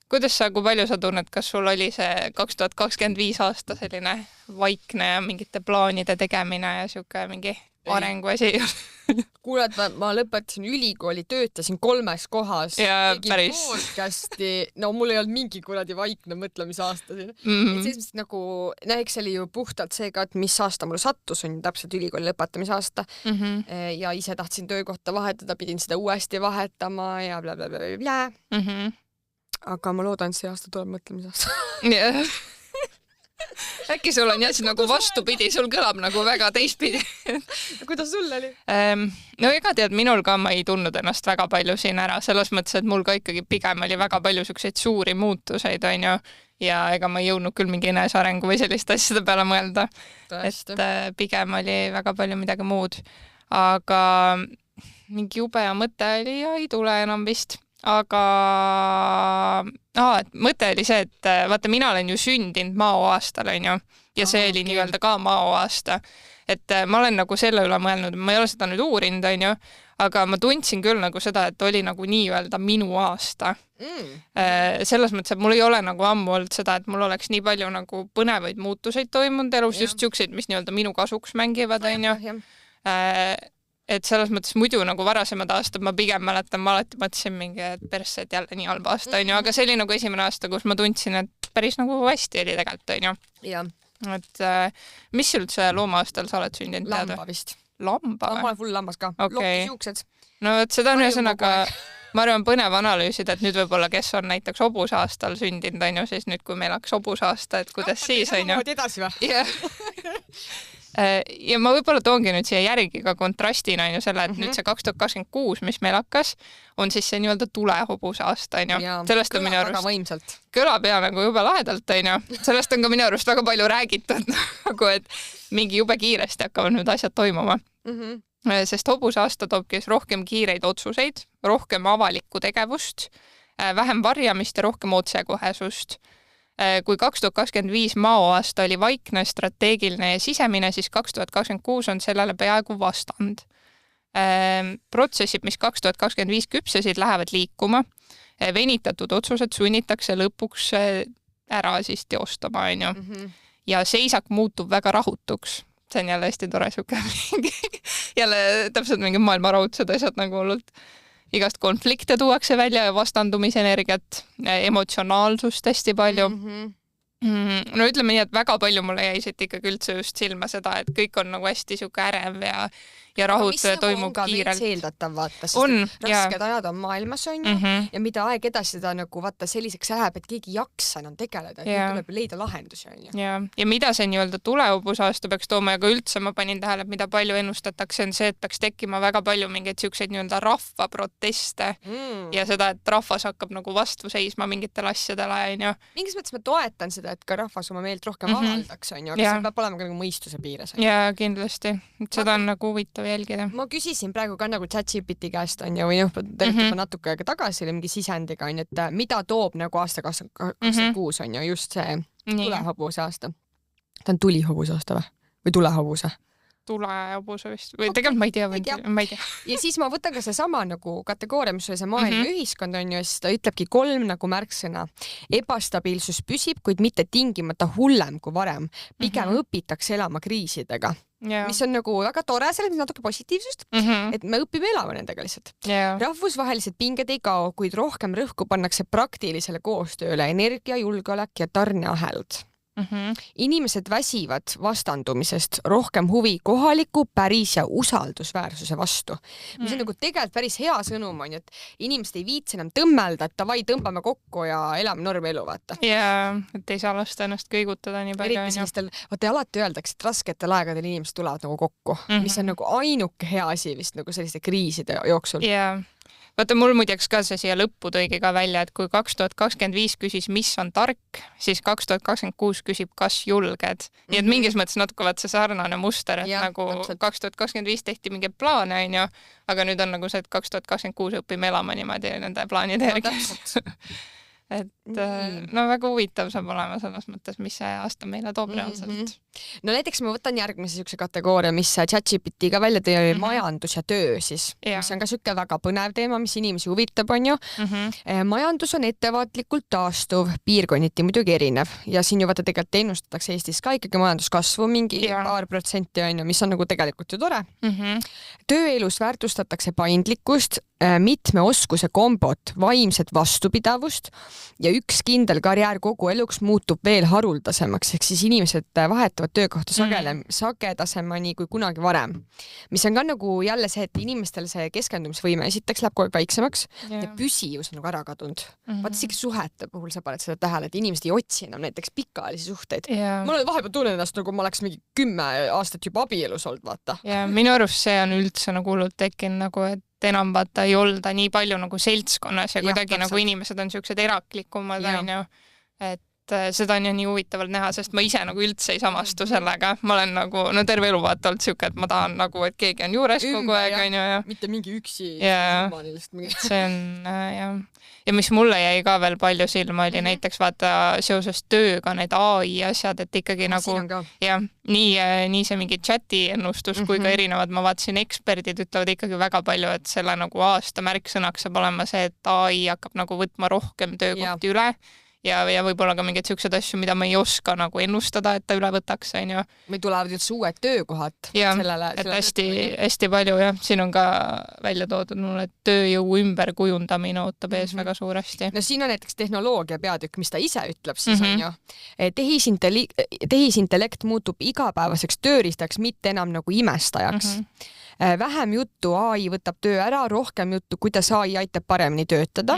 Kuidas sa, kui palju sa tunned, kas sul oli see 2025 aasta selline vaikne ja mingite plaanide tegemine ja siuke mingi arengu asi? kuule, et ma lõpetasin ülikooli, töötasin 3 kohas, tegin podcasti, no mul ei olnud mingi kuradi vaikne mõtlemisaasta siin. Et siis nagu, eks see oli ju puhtalt see ka, et mis aasta mul sattus, on täpselt ülikooli lõpetamise aasta. Ja ise tahtsin töökohta vahetada, pidin seda uuesti vahetama ja blablabla. Aga ma loodan, et see aasta tuleb mõtlemisaasta. Äkki sul on jah nagu vastupidi, sul kõlab nagu väga teistpidi. Kuidas sul oli? No ega tead, minul ka ma ei tundnud ennast väga palju siin ära, selles mõttes, et mul ka ikkagi pigem oli väga palju selliseid suuri muutuseid, on ju, ja ega ma ei jõudnud küll mingi enesearengu või selliste asjade peale mõelda. Et pigem oli väga palju midagi muud. Aga mingi jube ja mõte oli ja ei tule enam vist. Aga et mõte oli see, et vaata, mina olen ju sündinud maoaastal, on ju, ja see oli nii-öelda ka maoaasta. Et ma olen nagu selle üle mõelnud, ma ei ole seda nüüd uurinud, on ju, aga ma tundsin küll nagu seda, et oli nagu nii-öelda minu aasta. Selles mõttes, et mul ei ole nagu ammu olnud seda, et mul oleks nii palju nagu põnevaid muutuseid toimunud elus, just siukseid, mis nii-öelda minu kasuks mängivad, on ju. Et selles mõttes muidu nagu varasemad aastad ma pigem mäletan, ma alati mõtlesin mingi, et persse, et jälle nii halb aasta, on ju, aga see oli nagu esimene aasta, kus ma tundsin, et päris nagu hästi oli tegelikult, on ju. Et mis üldse looma-aastal sa oled sündinud? Lamba vist. Lamba või? Ma olen full lambas ka. Lokisuuksed. No et seda on ühesõnaga, ma arvan, põnev analüüsida, et nüüd võib-olla, kes on näiteks hobusaastal sündinud, on ju, siis nüüd, kui meil hakkas hobusaasta, et kuidas siis, on ju. Edasi või? Ja ma võib-olla toongi nüüd siia järgi ka kontrastina, on ju, selle, et nüüd see 2026, mis meil hakkas, on siis see nii-öelda tulehobuse aasta, on ju. Sellest on minu arust... Kõlab ja nagu jube lahedalt, on ju. Sellest on ka minu arust väga palju räägitud, nagu et mingi jube kiiresti hakkavad nüüd asjad toimuma. Sest hobuse aasta toobki rohkem kiireid otsuseid, rohkem avalikku tegevust, vähem varjamist ja rohkem otsekohesust. Kui 2025 maoaasta oli vaikne, strateegiline ja sisemine, siis 2026 on sellele peaaegu vastand. Protsessid, mis 2025 küpsesid, lähevad liikuma. Venitatud otsused sunnitakse lõpuks ära siis teostama, on ju. Ja seisak muutub väga rahutuks. See on jälle hästi tore suke. Jälle täpselt mingi maailmaraudsed asjad nagu hullult. Igast konflikte tuuakse välja ja vastandumisenergiat, emotsionaalsust hästi palju. No ütleme nii, et väga palju mulle jäi siit ikkagi üldse just silma seda, et kõik on nagu hästi siuke ärev ja rahud toimub kiirelt. Mis eeldatav, vaata, sest rasked ajad on maailmas, on ju, ja mida aeg edasi seda nagu vaata selliseks läheb, et keegi jaksa enam tegeleda, et tuleb leida lahendusi, on ju. Ja mida see nii-öelda tulehobusaasta peaks tooma ja ka üldse ma panin tähele, mida palju ennustatakse, on see, et peaks tekkima väga palju mingeid siukseid nii-öelda rahvaproteste ja seda, et rahvas hakkab nagu vastu seisma mingitele asjadele, on ju. Mingis mõttes ma toetan seda, et ka rahvas oma meelt rohkem avaldaks, on ju, aga see peab olema ka nagu mõistuse piires. Ja kindlasti. Seda on nagu huvitav jälgida. Ma küsisin praegu ka nagu ChatGPT käest, on ju, või tegelikult natuke aega tagasi oli mingi sisendiga, on ju, et mida toob nagu aasta 2026, on ju, just see tulehobuse aasta. Ta on tulihobuse aasta või tulehobuse? Tulehobuse vist. Või tegelikult ma ei tea. Ja siis ma võtan ka see sama nagu kategooria, mis oli see maailma ühiskond, on ju, ja siis ta ütlebki 3 nagu märksõna. Ebastabiilsus püsib, kuid mitte tingimata hullem kui varem. Pigem õpitakse elama kriisidega. Mis on nagu väga tore, selles natuke positiivsust, et me õpime elama nendega lihtsalt. Rahvusvahelised pinged ei kao, kuid rohkem rõhku pannakse praktilisele koostööle, energia, julgeolek ja tarneahelad. Inimesed väsivad vastandumisest, rohkem huvi kohaliku, päris ja usaldusväärsuse vastu. Mis on nagu tegelikult päris hea sõnum, on ju, et inimesed ei viitsi enam tõmmelda, et davai, tõmbame kokku ja elame normelu, vaata. Ja, et ei saa lasta ennast kõigutada nii palju. Eriti sellistel, vaata alati öeldakse, et rasketel aegadel inimesed tulevad nagu kokku, mis on nagu ainuke hea asi vist nagu selliste kriiside jooksul. Vaata, mul muideks ka see siia lõppu tõigi ka välja, et kui 2025 küsis, mis on tark, siis 2026 küsib, kas julged. Nii et mingis mõttes natuke vaat see sarnane muster, et nagu 2025 tehti mingeid plaane, on ju, aga nüüd on nagu see, et 2026 õpime elama niimoodi nende plaanide järgi. Et no väga huvitav saab olema selles mõttes, mis see aasta meile toob reaalselt. no näiteks ma võtan järgmise siukse kategooria, mis ChatGPT ka välja tõi, majandus ja töö siis, mis on ka siuke väga põnev teema, mis inimesi huvitab, on ju. Majandus on ettevaatlikult taastuv, piirkonniti muidugi erinev ja siin ju vaata tegelikult ennustatakse Eestis ka ikkagi majanduskasvu mingi paar protsenti, on ju, mis on nagu tegelikult ju tore. Tööelus väärtustatakse paindlikkust, mitme oskuse kombot, vaimset vastupidavust ja üks kindel karjäär kogu eluks muutub veel haruldasemaks, ehk siis inimesed vahetavad töökohta sagedasemani kui kunagi varem. Mis on ka nagu jälle see, et inimestel see keskendumisvõime esiteks läheb kogu aeg väiksemaks ja püsivus on nagu ära kadunud. Vaata isegi suhete puhul sa paned seda tähele, et inimesed ei otsi enam näiteks pikaajalisi suhteid. Ma olen vahepeal tunnen ennast nagu ma oleks mingi 10 aastat juba abielus olnud, vaata. Ja minu arust see on üldse nagu hullult tekkinud nagu, et enam vaata ei olda nii palju nagu seltskonnas ja kuidagi nagu inimesed on siuksed eraklikumad, on ju, et seda on ju nii huvitavalt näha, sest ma ise nagu üldse ei samastu sellega. Ma olen nagu, no terve elu vaata olnud siuke, et ma tahan nagu, et keegi on juures kogu aeg, on ju. Mitte mingi üksi. See on, jah. Ja mis mulle jäi ka veel palju silma oli näiteks vaata seoses tööga need AI asjad, et ikkagi nagu ja nii see mingi chati ennustus kui ka erinevad, ma vaatasin eksperdid ütlevad ikkagi väga palju, et selle nagu aasta märksõnaks saab olema see, et AI hakkab nagu võtma rohkem töökohti üle ja võib-olla ka mingeid siukseid asju, mida ma ei oska nagu ennustada, et ta üle võtaks, on ju. Meil tulevad üldse uued töökohad. Ja, et hästi palju ja siin on ka välja toodud mulle, et tööjõu ümberkujundamine ootab ees väga suuresti. No siin on näiteks tehnoloogia peatükk, mis ta ise ütleb siis, on ju. Tehisintellekt muutub igapäevaseks tööriistaks, mitte enam nagu imestajaks. Vähem juttu AI võtab töö ära, rohkem juttu, kuidas AI aitab paremini töötada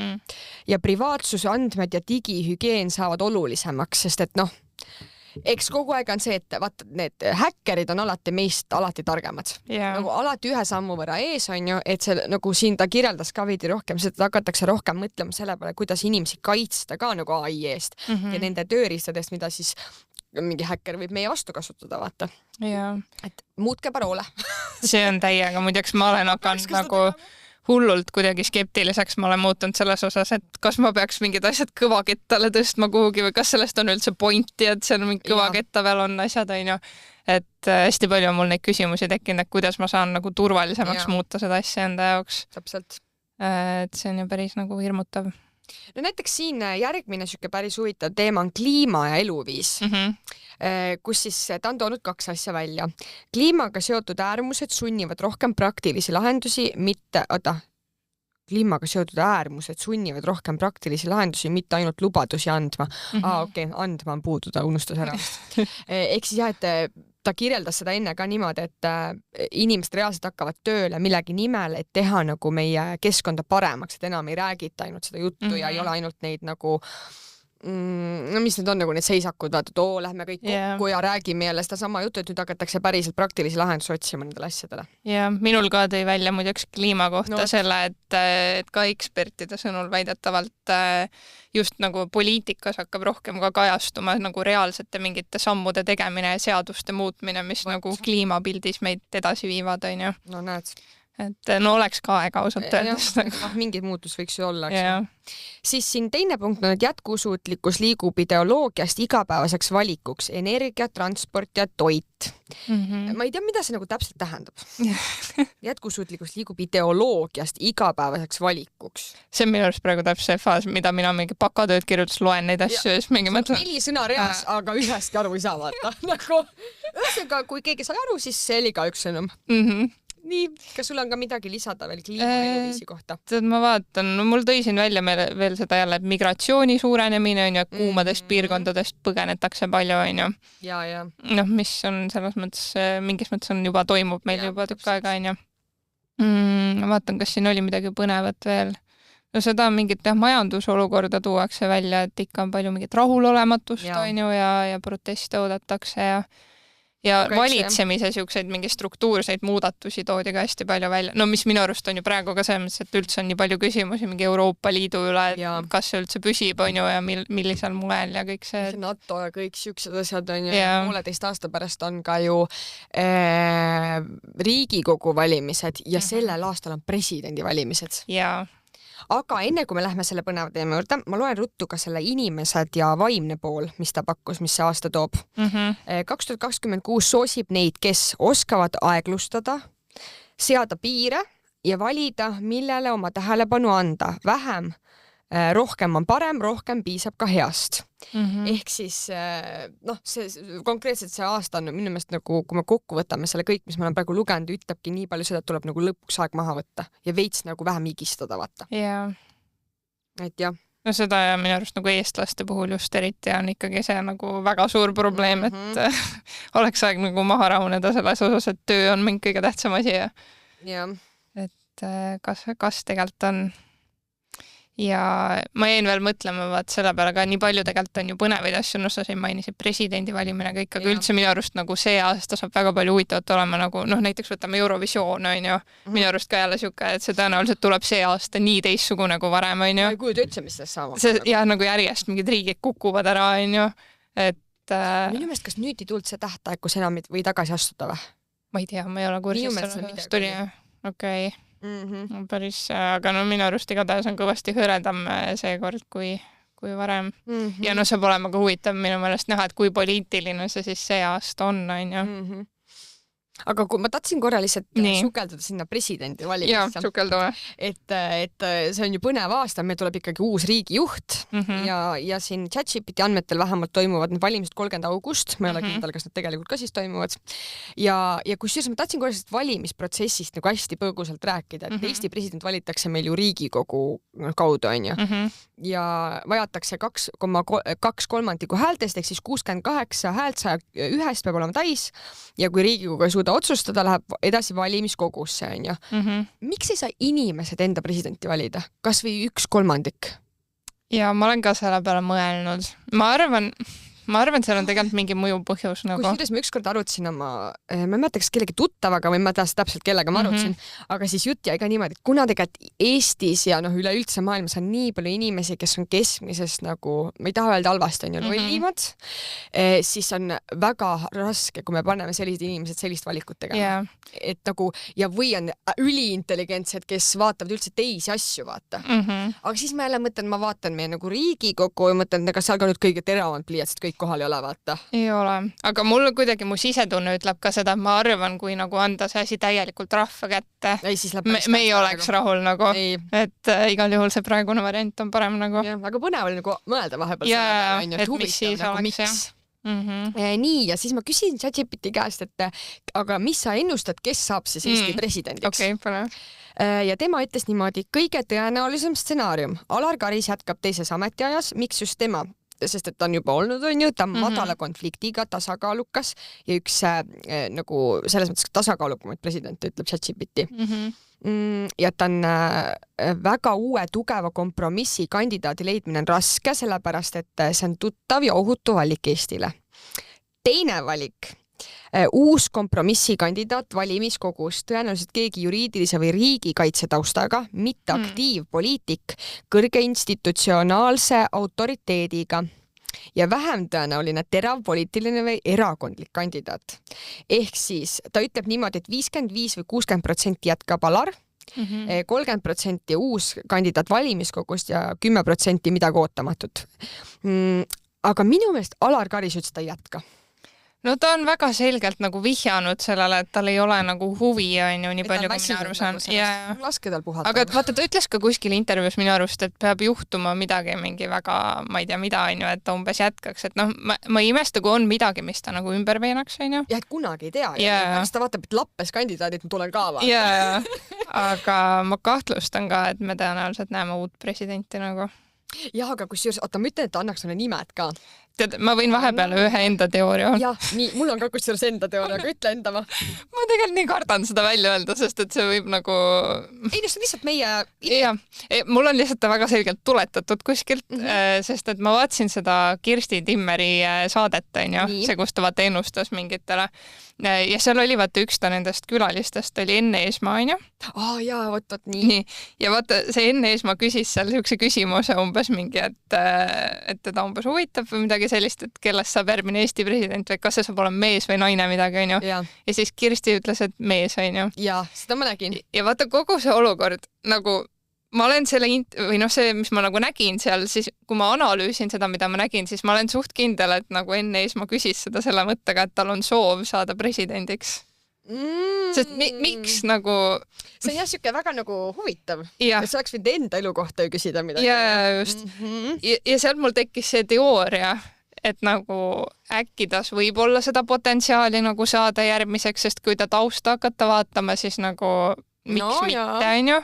ja privaatsuse andmed ja digihügieen saavad olulisemaks, sest et noh, eks kogu aeg on see, et vaata, need häkkerid on meist alati targemad. Nagu alati ühe sammu võrra ees, on ju, et see nagu siin ta kirjeldas ka veidi rohkem, seda hakatakse rohkem mõtlema selle peale, kuidas inimesi kaitsta ka nagu AI eest ja nende tööriistadest, mida siis mingi häkker võib meie vastu kasutada, vaata. Et muutke paroole. See on täiega, muideks ma olen hakanud nagu hullult kuidagi skeptiliseks, ma olen muutunud selles osas, et kas ma peaks mingid asjad kõvakettale tõstma kuhugi või kas sellest on üldse pointi, et seal mingi kõvaketta veel on asjad, on ju. Et hästi palju on mul neid küsimusi tekkinud, et kuidas ma saan nagu turvalisemaks muuta seda asja enda jaoks. Täpselt. Et see on ju päris nagu hirmutav. No näiteks siin järgmine siuke päris huvitav teema on kliima ja eluviis, kus siis ta on toonud 2 asja välja. Kliimaga seotud äärmused sunnivad rohkem praktilisi lahendusi, mitte ainult lubadusi andma. Andma on puudu, ta unustas ära. Ehk siis jah, et ta kirjeldas seda enne ka niimoodi, et inimesed reaalselt hakkavad tööle millegi nimel, et teha nagu meie keskkonda paremaks, et enam ei räägita ainult seda juttu ja ei ole ainult neid nagu no mis need on nagu need seisakud, vaata, et lähme kõik kokku ja räägime jälle seda sama juttu, et nüüd hakatakse päriselt praktilisi lahendusi otsima nendele asjadele. Ja minul ka tõi välja muideks kliima kohta selle, et ka ekspertide sõnul väidetavalt just nagu poliitikas hakkab rohkem ka kajastuma nagu reaalsete mingite sammude tegemine ja seaduste muutmine, mis nagu kliimapildis meid edasi viivad, on ju. No näed. Et no oleks ka aega ausalt öeldes. Mingid muutus võiks ju olla. Siis siin teine punkt on, et jätkusuutlikkus liigub ideoloogiast igapäevaseks valikuks, energia, transport ja toit. Ma ei tea, mida see nagu täpselt tähendab. Jätkusuutlikkus liigub ideoloogiast igapäevaseks valikuks. See on minu arust praegu täpselt see faas, mida mina mingi bakatööd kirjutas, loen neid asju ja siis mingi mõtlen. 4 sõna reas, aga ühestki aru ei saa vaata. Ühesõnaga, kui keegi sai aru, siis see oli ka üks sõnum. Nii, kas sul on ka midagi lisada veel kliimaeluviisi kohta? Ma vaatan, no mul tõi siin välja veel seda jälle, et migratsiooni suurenemine on ju, kuumadest piirkondadest põgenetakse palju, on ju. Ja. Noh, mis on selles mõttes, mingis mõttes on juba toimub meil juba tükk aega, on ju. Vaatan, kas siin oli midagi põnevat veel. No seda mingit majandusolukorda tuuakse välja, et ikka on palju mingit rahulolematust, on ju, ja proteste oodatakse ja valitsemise siukseid mingi struktuurseid muudatusi toodi ka hästi palju välja. No mis minu arust on ju praegu ka selles, et üldse on nii palju küsimusi mingi Euroopa Liidu üle, et kas see üldse püsib, on ju, ja millisel moel ja kõik see. NATO ja kõik siuksed asjad on ju, 1,5 aasta pärast on ka ju Riigikogu valimised ja sellel aastal on presidendivalimised. aga enne kui me lähme selle põneva teema juurde, ma loen ruttu ka selle inimesed ja vaimne pool, mis ta pakkus, mis see aasta toob. 2026 soosib neid, kes oskavad aeglustada, seada piire ja valida, millele oma tähelepanu anda. Vähem, rohkem on parem, rohkem piisab ka heast. Ehk siis see konkreetselt see aasta on minu meelest nagu, kui me kokku võtame selle kõik, mis ma olen praegu lugenud, ütlebki nii palju seda, et tuleb nagu lõpuks aeg maha võtta ja veits nagu vähem higistada, vaata. Et jah. No seda ja minu arust nagu eestlaste puhul just eriti on ikkagi see nagu väga suur probleem, et oleks aeg nagu maha rahuneda selles osas, et töö on mingi kõige tähtsam asi ja et kas tegelikult on. Ja ma jäin veel mõtlema vaat selle peale ka nii palju tegelikult on ju põnevaid asju, sa siin mainisid presidendi valimine kõik, aga üldse minu arust nagu see aasta saab väga palju huvitavat olema nagu näiteks võtame Eurovisioon on ju, minu arust ka jälle siuke, et see tõenäoliselt tuleb see aasta nii teistsugune kui varem on ju. Ma ei kujuta üldse, mis sellest saama. Ja nagu järjest mingid riigid kukuvad ära on ju, et minu meelest, kas nüüd ei tulnud see tähtaeg, kus enam või tagasi astuda või? Ma ei tea, ma ei ole kursis sellest tuli. Okei. Päris, aga minu arust igatahes on kõvasti hõredam seekord kui varem. Ja saab olema ka huvitav minu meelest näha, et kui poliitiline see siis see aasta on ju. Aga kui ma tahtsin korra lihtsalt sukeldada sinna presidendi valimisse. Sukeldume. Et see on ju põnev aasta, meil tuleb ikkagi uus riigijuht ja siin ChatGPT andmetel vähemalt toimuvad need valimised 30. august, ma ei ole kindel, kas nad tegelikult ka siis toimuvad. Ja kusjuures ma tahtsin korra valimisprotsessist nagu hästi põgusalt rääkida, et Eesti president valitakse meil ju Riigikogu kaudu, on ju. Ja vajatakse 2/3 häältest, ehk siis 68 häält 101 peab olema täis ja kui Riigikogu ei suuda otsustada, läheb edasi valimiskogusse, on ju. Miks ei saa inimesed enda presidenti valida? Kas või 1/3? Ja ma olen ka selle peale mõelnud. Ma arvan, seal on tegelikult mingi mõju põhjus nagu. Kusjuures ma ükskord arutasin ma ei mäleta, kas kellegi tuttavaga või ma teas täpselt kellega ma arutasin, aga siis jutt jäi ka niimoodi, et kuna tegelikult Eestis ja üleüldse maailmas on nii palju inimesi, kes on keskmisest nagu, ma ei taha öelda halvasti, on ju lollimad, siis on väga raske, kui me paneme sellised inimesed sellist valikut tegema. Et nagu, ja või on üliintelligentsed, kes vaatavad üldse teisi asju, vaata. Aga siis ma jälle mõtlen, ma vaatan meie nagu Riigikogu ja mõtlen, ega seal ka nüüd kõige teravamad pliiatsid kõik kohal ei ole, vaata. Ei ole. Aga mul kuidagi mu sisetunne ütleb ka seda, et ma arvan, kui nagu anda see asi täielikult rahva kätte, me ei oleks rahul nagu, et igal juhul see praegune variant on parem nagu. Aga põnev oli nagu mõelda vahepeal selle, et mis siis oleks, jah. Nii, ja siis ma küsin ChatGPT käest, et aga mis sa ennustad, kes saab siis Eesti presidendiks? Ja tema ütles niimoodi, kõige tõenäolisem stsenaarium. Alar Karis jätkab teises ametiajas, miks just tema? Sest et ta on juba olnud, on ju, ta on madala konfliktiga, tasakaalukas ja üks nagu selles mõttes tasakaalukumaid presidente, ütleb ChatGPT. Ja ta on väga uue tugeva kompromissi kandidaadi leidmine on raske, sellepärast et see on tuttav ja ohutu valik Eestile. Teine valik. Uus kompromissikandidaat valimiskogus, tõenäoliselt keegi juriidilise või riigikaitse taustaga, mitte aktiivpoliitik, kõrge institutsionaalse autoriteediga ja vähem tõenäoline terav poliitiline või erakondlik kandidaat. Ehk siis ta ütleb niimoodi, et 55 või 60% jätkab Alar, 30% uus kandidaat valimiskogust ja 10% midagi ootamatut. Aga minu meelest Alar Karis ütles, ta ei jätka. No ta on väga selgelt nagu vihjanud sellele, et tal ei ole nagu huvi, on ju, nii palju, kui mina aru saan. Laske tal puhata. Aga vaata, ta ütles ka kuskil intervjuus minu arust, et peab juhtuma midagi mingi väga, ma ei tea mida, on ju, et ta umbes jätkaks. Et ma ei imesta, kui on midagi, mis ta nagu ümber veenaks, on ju. Ja et kunagi ei tea. Kas ta vaatab, et lappes kandidaadid, ma tulen ka vaata. Ja. Aga ma kahtlustan ka, et me tõenäoliselt näeme uut presidenti nagu. Jah, aga kusjuures, oota, ma ütlen, et ta annaks sulle nimed ka. Tead, ma võin vahepeal ühe enda teooria. Jah, nii, mul on ka kusjuures enda teooria, aga ütle enda ma. Ma tegelikult nii kardan seda välja öelda, sest et see võib nagu... Ei, see on lihtsalt meie... Jah, mul on lihtsalt väga selgelt tuletatud kuskilt, sest et ma vaatsin seda Kirsti Timmeri saadet, on ju, see, kus ta vaata ennustas mingitele. Ja seal oli vaata üks ta nendest külalistest, oli Enn Eesmaa, on ju? Jaa, võt nii. Ja vaata, see Enn Eesmaa küsis seal niisuguse küsimuse umbes mingi, et teda umbes huvitab või midagi sellist, et kellest saab järgmine Eesti president või kas see saab olema mees või naine midagi, on ju? Ja siis Kirsti ütles, et mees, on ju? Jaa, seda ma nägin. Ja vaata kogu see olukord, nagu ma olen selle või noh, see, mis ma nagu nägin seal, siis kui ma analüüsin seda, mida ma nägin, siis ma olen suht kindel, et nagu Enn Eesmaa küsis seda selle mõttega, et tal on soov saada presidendiks. Sest miks nagu... See on jah siuke väga nagu huvitav. Ja see oleks võinud enda elu kohta ju küsida midagi. Ja just. Ja sealt mul tekkis see teooria, et nagu äkki tas võib olla seda potentsiaali nagu saada järgmiseks, sest kui ta tausta hakata vaatama, siis nagu miks mitte, on ju.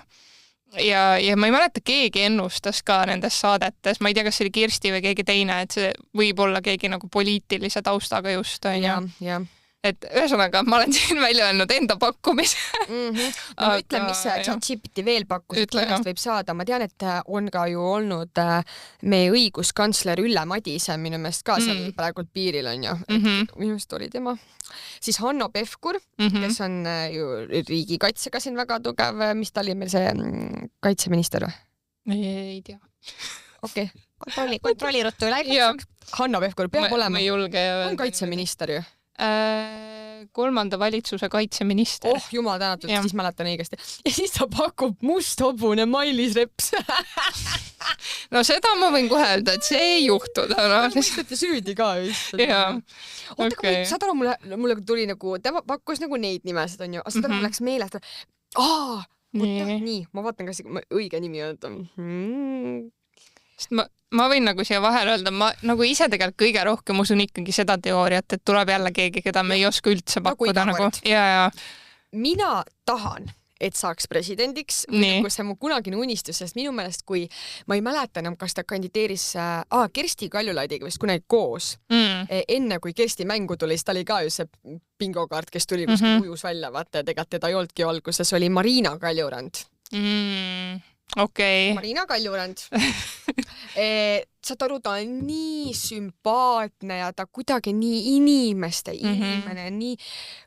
Ja ma ei mäleta, keegi ennustas ka nendes saadetes, ma ei tea, kas see oli Kirsti või keegi teine, et see võib olla keegi nagu poliitilise taustaga just, on ju. Ja. Et ühesõnaga, ma olen siin välja öelnud enda pakkumise. No ütle, mis ChatGPT veel pakkus, et kellest võib saada. Ma tean, et on ka ju olnud meie õiguskantsler Ülle Madise minu meelest ka seal praegult piiril on ju. Minu meelest oli tema. Siis Hanno Pevkur, kes on ju riigikaitsega siin väga tugev, mis ta oli meil see kaitseminister või? Ei tea. Okei. Kontrolli ruttu üle. Hanno Pevkur peab olema. Ma ei julge. On kaitseminister ju. 3. valitsuse kaitseminister. Oh, jumal tänatud, siis mäletan õigesti. Ja siis ta pakub musthobune Mailis Reps. No seda ma võin kohe öelda, et see ei juhtu. Mõistete süüdi ka just. Oota, saad aru, mulle tuli nagu, tema pakkus nagu neid nimesid on ju, aga seda läks meelest. Nii, ma vaatan, kas õige nimi on. Sest ma võin nagu siia vahel öelda, ma nagu ise tegelikult kõige rohkem usun ikkagi seda teooriat, et tuleb jälle keegi, keda me ei oska üldse pakkuda nagu. Ja. Mina tahan, et saaks presidendiks, kui see mu kunagine unistus, sest minu meelest, kui ma ei mäleta enam, kas ta kandideeris Kersti Kaljulaidiga vist kunagi koos, enne kui Kersti mängu tuli, siis ta oli ka ju see bingokaart, kes tuli kuskil ujus välja, vaata, ja tegelikult teda ei olnudki alguses, oli Marina Kaljurand. Okay. Marina Kaljurand. Saad aru, ta on nii sümpaatne ja ta kuidagi nii inimeste inimene, nii,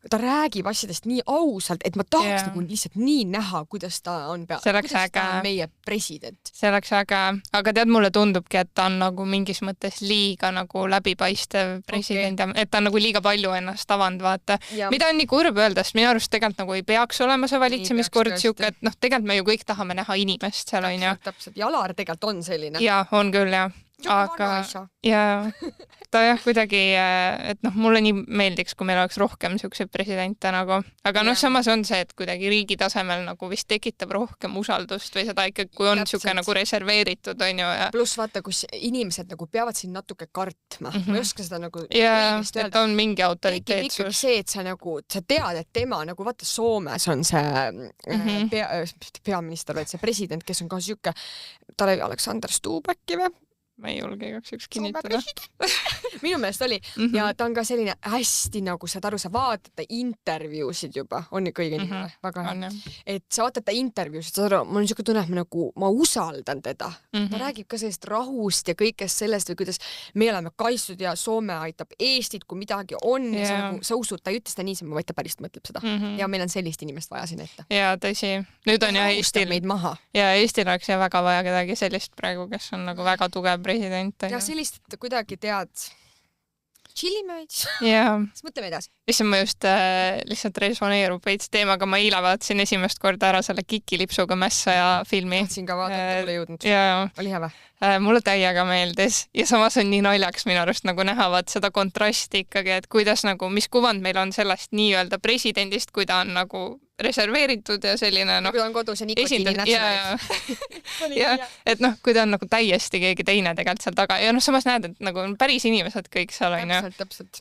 ta räägib asjadest nii ausalt, et ma tahaks nagu lihtsalt nii näha, kuidas ta on meie president. See oleks äge, aga tead, mulle tundubki, et ta on nagu mingis mõttes liiga nagu läbipaistev president, et ta on nagu liiga palju ennast avanud, vaata. Mida on nii kurb öelda, sest minu arust tegelikult nagu ei peaks olema see valitsemiskord siuke, et noh, tegelikult me ju kõik tahame näha inimest seal, on ju. Täpselt, ja Alar tegelikult on selline. Ja, on küll, jah. Aga ta jah, kuidagi, et noh, mulle nii meeldiks, kui meil oleks rohkem siukseid presidente nagu, aga noh, samas on see, et kuidagi riigi tasemel nagu vist tekitab rohkem usaldust või seda ikka, kui on siuke nagu reserveeritud, on ju. Pluss vaata, kus inimesed nagu peavad siin natuke kartma, ma ei oska seda nagu et on mingi autoriteetsus. Ikkagi see, et sa nagu, sa tead, et tema nagu vaata Soomes on see peaminister, vaid see president, kes on ka siuke, ta oli Alexander Stubb äkki või? Ma ei julge igaks kinnitada. Minu meelest oli ja ta on ka selline hästi nagu saad aru, sa vaatad intervjuusid juba, on ju kõige nii väga hea. Et sa vaatad ta intervjuusid, saad aru, mul on siuke tunne, et ma usaldan teda. Ta räägib ka sellest rahust ja kõigest sellest või kuidas me oleme kaitstud ja Soome aitab Eestit, kui midagi on ja sa usud, ta ei ütle seda niisama, vaid ta päris mõtleb seda. Ja meil on sellist inimest vaja siin ette. Ja tõsi. Nüüd on ja Eestil oleks ja väga vaja kedagi sellist praegu, kes on nagu väga tugev president. Ja sellist, et kuidagi tead, chillime veits. Siis mõtleme edasi. Issand, ma just lihtsalt resoneerub veits teemaga, ma eile vaatasin esimest korda ära selle Kikilipsuga Mässaja filmi. Tahtsin ka vaadata, pole jõudnud. Oli hea või? Mulle täiega meeldis ja samas on nii naljaks minu arust nagu nähavad seda kontrasti ikkagi, et kuidas nagu, mis kuvand meil on sellest nii-öelda presidendist, kui ta on nagu reserveeritud ja selline kui ta on kodus ja nikotiini nätsime. Et noh, kui ta on nagu täiesti keegi teine tegelikult seal taga ja noh, samas näed, et nagu on päris inimesed kõik seal on ju.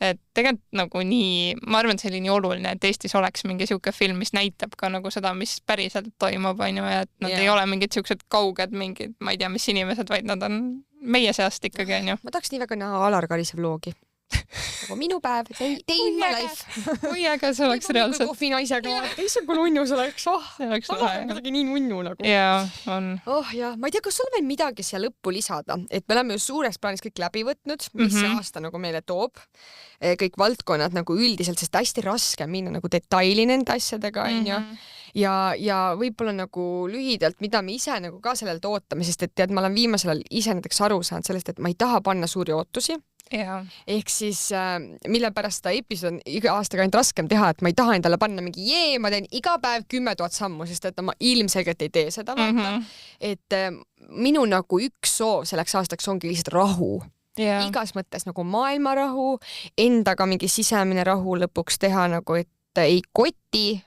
Et tegelikult nagu nii, ma arvan, et see oli nii oluline, et Eestis oleks mingi siuke film, mis näitab ka nagu seda, mis päriselt toimub on ju ja et nad ei ole mingid siuksed kauged mingid, ma ei tea, mis inimesed, vaid nad on meie seast ikkagi on ju. Ma tahaks nii väga näha Alar Karise vloogi. Nagu minu päev, tein my life. Kui äge see oleks reaalselt. Kohvi naisega, issand kui nunnu see oleks. See oleks lahe. Kuidagi nii nunnu nagu. Jaa, on. Ma ei tea, kas sul veel midagi siia lõppu lisada, et me oleme ju suures plaanis kõik läbi võtnud, mis see aasta nagu meile toob. Kõik valdkonnad nagu üldiselt, sest hästi raske minna nagu detaili nende asjadega on ju. Ja võib-olla nagu lühidalt, mida me ise nagu ka sellelt ootame, sest et tead, ma olen viimasel ajal ise näiteks aru saanud sellest, et ma ei taha panna suuri ootusi. ehk siis mille pärast seda episood on iga aastaga ainult raskem teha, et ma ei taha endale panna mingi ma teen iga päev 10 000 sammu, sest et ma ilmselgelt ei tee seda, vaata. Et minu nagu üks soov selleks aastaks ongi lihtsalt rahu. Igas mõttes nagu maailmarahu, endaga mingi sisemine rahu lõpuks teha nagu, et ei koti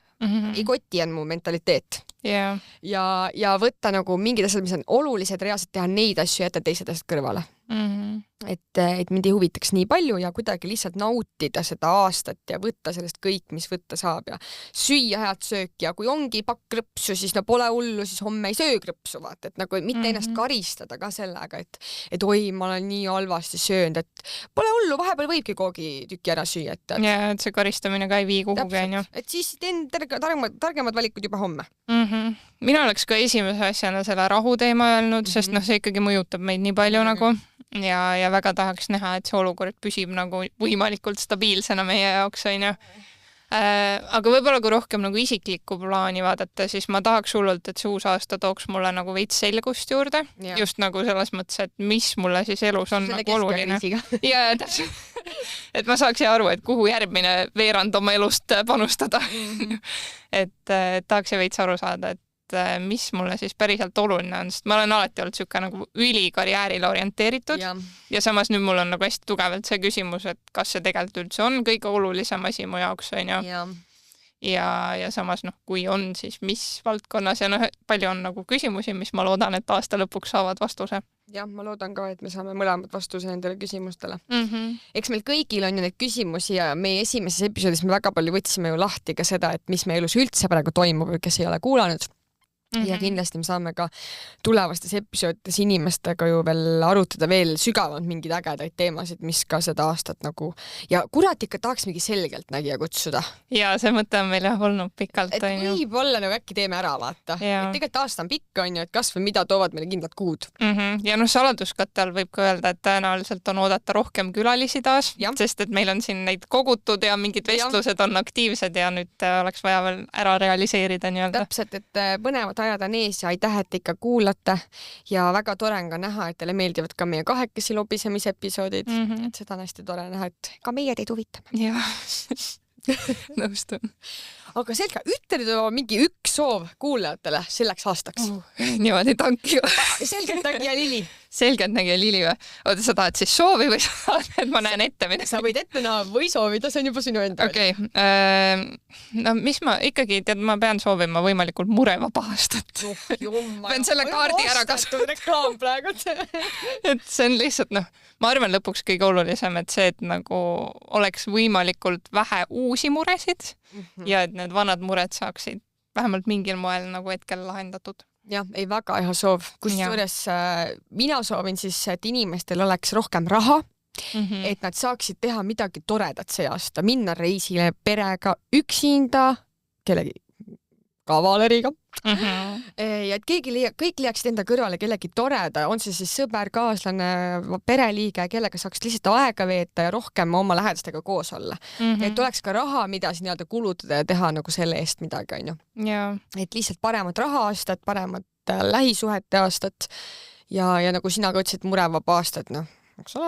on mu mentaliteet. Ja võtta nagu mingid asjad, mis on olulised, reaalselt teha neid asju, jätta teised asjad kõrvale. Et mind ei huvitaks nii palju ja kuidagi lihtsalt nautida seda aastat ja võtta sellest kõik, mis võtta saab ja süüa head sööki ja kui ongi pakk krõpsu, siis no pole hullu, siis homme ei söö krõpsu, vaata, et nagu mitte ennast karistada ka sellega, et oi, ma olen nii halvasti söönud, et pole hullu, vahepeal võibki koogitüki ära süüa. Et see karistamine ka ei vii kuhugi, on ju. Et siis teen targemad valikud juba homme. Mina oleks ka esimese asjana selle rahu teema öelnud, sest see ikkagi mõjutab meid nii palju nagu ja väga tahaks näha, et see olukord püsib nagu võimalikult stabiilsena meie jaoks, on ju. Aga võib-olla kui rohkem nagu isiklikku plaani vaadata, siis ma tahaks hullult, et see uus aasta tooks mulle nagu veits selgust juurde. Just nagu selles mõttes, et mis mulle siis elus on selle nagu oluline. Ja täpselt. Et ma saaks aru, et kuhu järgmine veerand oma elust panustada. Et tahaks veits aru saada, et mis mulle siis päriselt oluline on, sest ma olen alati olnud siuke nagu ülikarjäärile orienteeritud ja samas nüüd mul on nagu hästi tugevalt see küsimus, et kas see tegelikult üldse on kõige olulisem asi mu jaoks, on ju. Ja samas kui on, siis mis valdkonnas ja palju on nagu küsimusi, mis ma loodan, et aasta lõpuks saavad vastuse. Jah, ma loodan ka, et me saame mõlemad vastuse nendele küsimustele. Eks meil kõigil on ju neid küsimusi ja meie esimeses episoodis me väga palju võtsime ju lahti ka seda, et mis meie elus üldse praegu toimub, kes ei ole kuulanud. Ja kindlasti me saame ka tulevastes episoodides inimestega ju veel arutada veel sügavalt mingeid ägedaid teemasid, mis ka seda aastat nagu ja kurat ikka tahaks mingi selgelt nägija kutsuda. Ja see mõte on meil olnud pikalt. Et võib-olla nagu äkki teeme ära, vaata. Et tegelikult aasta on pikk, on ju, et kas või mida toovad meile kindlad kuud. Ja saladuskatte all võib ka öelda, et tõenäoliselt on oodata rohkem külalisi taas, sest et meil on siin neid kogutud ja mingid vestlused on aktiivsed ja nüüd oleks vaja veel ära realiseerida nii-öelda. Täpselt, et põnevad ajad on ees ja aitäh, et ikka kuulate ja väga tore on ka näha, et teile meeldivad ka meie kahekesi lobisemise episoodid. Et seda on hästi tore näha, et ka meie teid huvitame. Jah, nõustun. Aga selge, ütle nüüd mingi üks soov kuulajatele selleks aastaks. Niimoodi tanki. Selgeltnägija Lili. Selgeltnägija Lili või? Oota, sa tahad siis soovi või sa tahad, et ma näen ette midagi? Sa võid ette näha või soovida, see on juba sinu enda. Okei. No mis ma ikkagi, ma pean soovima võimalikult murevaba aastat. Pean selle kaardi ära kasutama. Reklaam praegu. Et see on lihtsalt, ma arvan lõpuks kõige olulisem, et see, et nagu oleks võimalikult vähe uusi muresid ja et need vanad mured saaksid vähemalt mingil moel nagu hetkel lahendatud. Jah, ei väga hea soov. Kusjuures mina soovin siis, et inimestel oleks rohkem raha, et nad saaksid teha midagi toredat see aasta, minna reisile perega, üksinda, kellegi kavaleriga. Ja et kõik leiaksid enda kõrvale kellegi toreda, on see siis sõber, kaaslane, pereliige, kellega saaks lihtsalt aega veeta ja rohkem oma lähedastega koos olla. Et oleks ka raha, mida nii-öelda kulutada ja teha nagu selle eest midagi, on ju. Et lihtsalt paremat raha aastat, paremat lähisuhete aastat ja nagu sina ka ütlesid, murevaba aastat, eks ole.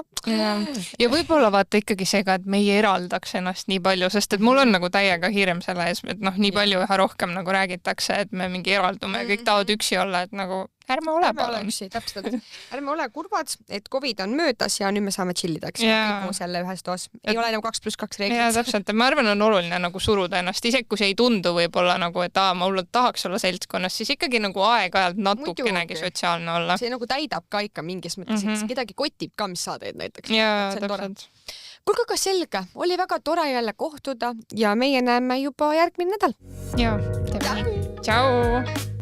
Ja võib-olla vaata ikkagi see ka, et me ei eraldaks ennast nii palju, sest et mul on nagu täiega hirm selle ees, et nii palju üha rohkem nagu räägitakse, et me mingi eraldume ja kõik tahavad üksi olla, et nagu ärme ole palun. Täpselt. Ärme ole kurvad, et COVID on möödas ja nüüd me saame chillida, eks kõik koos jälle ühes toas. Ei ole enam 2+2 reeglid. Ja täpselt, ma arvan, on oluline nagu suruda ennast, isegi kui see ei tundu võib-olla nagu, et ma hullult tahaks olla seltskonnas, siis ikkagi nagu aeg-ajalt natukenegi sotsiaalne olla. See nagu täidab ka ikka mingis mõttes, et kedagi kotib ka, mis sa teed näiteks. Ja täpselt. Kuulge, ka selge. Oli väga tore jälle kohtuda ja meie näeme juba järgmine nädal. Ja, teeme nii. Tšau!